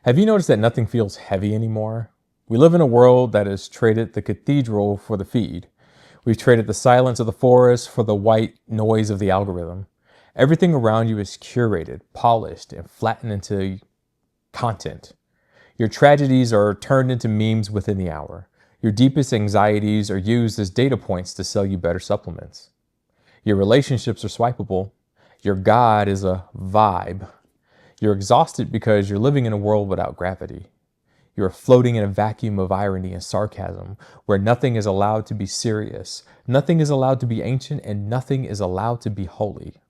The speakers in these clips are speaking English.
Have you noticed that nothing feels heavy anymore? We live in a world that has traded the cathedral for the feed. We've traded the silence of the forest for the white noise of the algorithm. Everything around you is curated, polished, and flattened into content. Your tragedies are turned into memes within the hour. Your deepest anxieties are used as data points to sell you better supplements. Your relationships are swipeable. Your God is a vibe. You're exhausted because you're living in a world without gravity. You're floating in a vacuum of irony and sarcasm where nothing is allowed to be serious, nothing is allowed to be ancient, and nothing is allowed to be holy.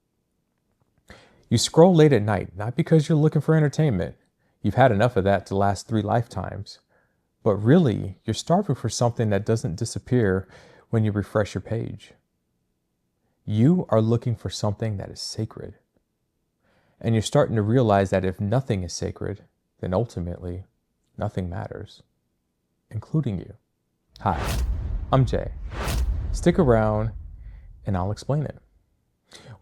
You scroll late at night, not because you're looking for entertainment. You've had enough of that to last 3 lifetimes. But really, you're starving for something that doesn't disappear when you refresh your page. You are looking for something that is sacred. And you're starting to realize that if nothing is sacred, then ultimately, nothing matters, including you. Hi, I'm Jay. Stick around and I'll explain it.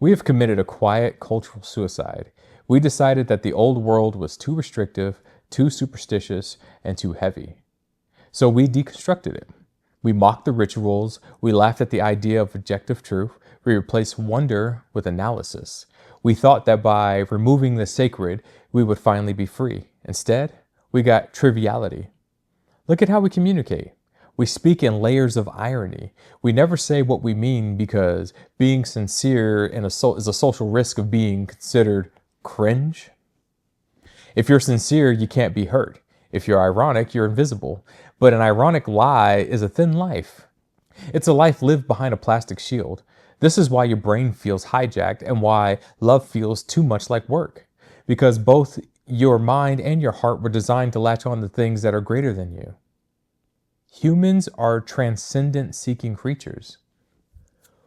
We have committed a quiet cultural suicide. We decided that the old world was too restrictive, too superstitious, and too heavy. So we deconstructed it. We mocked the rituals. We laughed at the idea of objective truth. We replaced wonder with analysis. We thought that by removing the sacred, we would finally be free. Instead, we got triviality. Look at how we communicate. We speak in layers of irony. We never say what we mean because being sincere is a social risk of being considered cringe. If you're sincere, you can't be hurt. If you're ironic, you're invisible. But an ironic lie is a thin life. It's a life lived behind a plastic shield. This is why your brain feels hijacked and why love feels too much like work. Because both your mind and your heart were designed to latch on to things that are greater than you. Humans are transcendent seeking creatures.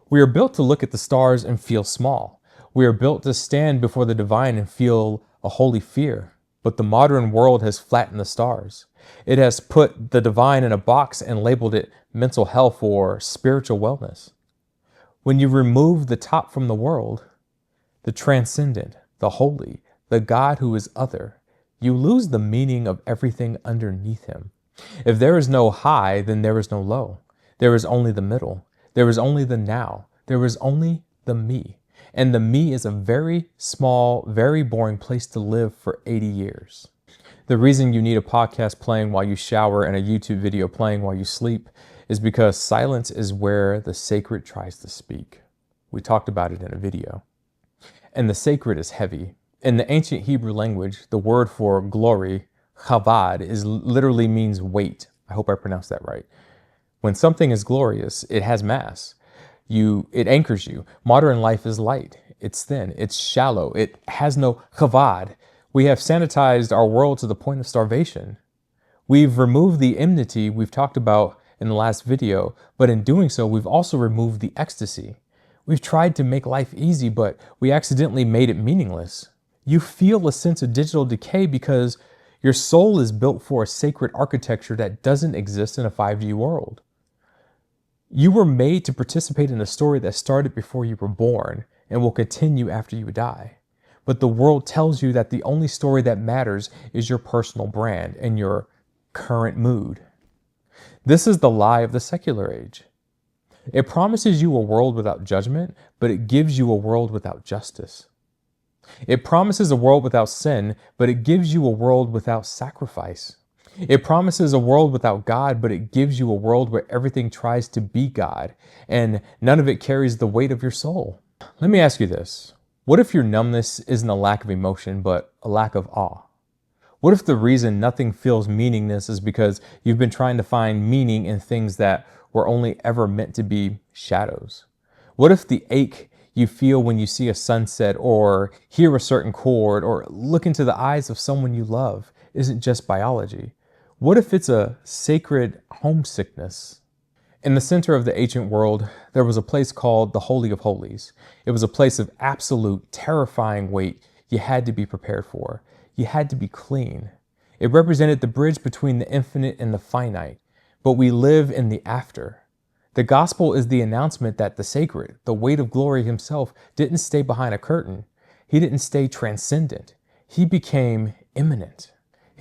We are built to look at the stars and feel small. We are built to stand before the divine and feel a holy fear. But the modern world has flattened the stars. It has put the divine in a box and labeled it mental health or spiritual wellness. When you remove the top from the world, the transcendent, the holy, the God who is other, you lose the meaning of everything underneath him. If there is no high, then there is no low. There is only the middle. There is only the now. There is only the me. And the me is a very small, very boring place to live for 80 years. The reason you need a podcast playing while you shower and a YouTube video playing while you sleep is because silence is where the sacred tries to speak. We talked about it in a video. And the sacred is heavy. In the ancient Hebrew language, the word for glory, chavad, literally means weight. I hope I pronounced that right. When something is glorious, it has mass. It anchors you. Modern life is light. It's thin. It's shallow. It has no chavad. We have sanitized our world to the point of starvation. We've removed the enmity we've talked about in the last video, but in doing so, we've also removed the ecstasy. We've tried to make life easy, but we accidentally made it meaningless. You feel a sense of digital decay because your soul is built for a sacred architecture that doesn't exist in a 5G world. You were made to participate in a story that started before you were born and will continue after you die. But the world tells you that the only story that matters is your personal brand and your current mood. This is the lie of the secular age. It promises you a world without judgment, but it gives you a world without justice. It promises a world without sin, but it gives you a world without sacrifice. It promises a world without God, but it gives you a world where everything tries to be God, and none of it carries the weight of your soul. Let me ask you this. What if your numbness isn't a lack of emotion, but a lack of awe? What if the reason nothing feels meaningless is because you've been trying to find meaning in things that were only ever meant to be shadows? What if the ache you feel when you see a sunset or hear a certain chord or look into the eyes of someone you love isn't just biology? What if it's a sacred homesickness? In the center of the ancient world, there was a place called the Holy of Holies. It was a place of absolute, terrifying weight you had to be prepared for. You had to be clean. It represented the bridge between the infinite and the finite, but we live in the after. The gospel is the announcement that the sacred, the weight of glory himself, didn't stay behind a curtain. He didn't stay transcendent. He became immanent.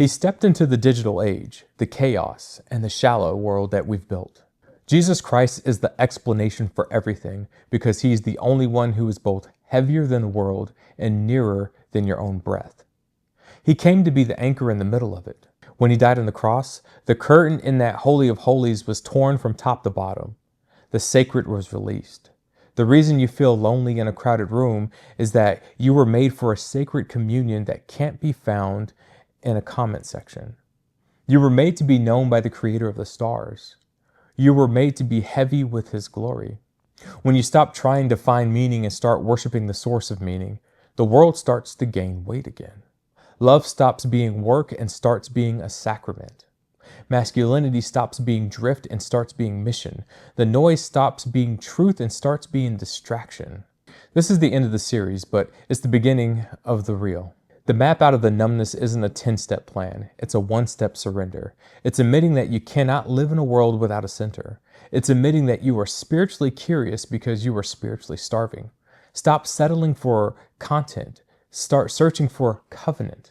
He stepped into the digital age, the chaos, and the shallow world that we've built. Jesus Christ is the explanation for everything because he's the only one who is both heavier than the world and nearer than your own breath. He came to be the anchor in the middle of it. When he died on the cross, the curtain in that Holy of Holies was torn from top to bottom. The sacred was released. The reason you feel lonely in a crowded room is that you were made for a sacred communion that can't be found in a comment section. You were made to be known by the Creator of the stars. You were made to be heavy with his glory. When you stop trying to find meaning and start worshiping the source of meaning, the world starts to gain weight again. Love stops being work and starts being a sacrament. Masculinity stops being drift and starts being mission. The noise stops being truth and starts being distraction. This is the end of the series, but it's the beginning of the real. The map out of the numbness isn't a 10-step plan. It's a 1-step surrender. It's admitting that you cannot live in a world without a center. It's admitting that you are spiritually curious because you are spiritually starving. Stop settling for content. Start searching for covenant.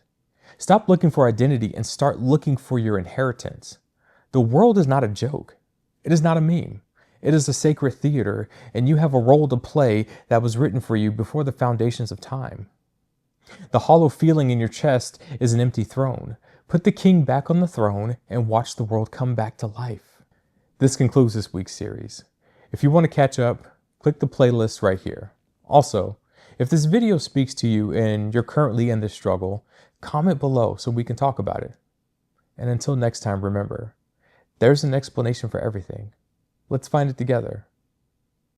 Stop looking for identity and start looking for your inheritance. The world is not a joke. It is not a meme. It is a sacred theater, and you have a role to play that was written for you before the foundations of time. The hollow feeling in your chest is an empty throne. Put the king back on the throne and watch the world come back to life. This concludes this week's series. If you want to catch up, click the playlist right here. Also, if this video speaks to you and you're currently in this struggle, comment below so we can talk about it. And until next time, remember, there's an explanation for everything. Let's find it together.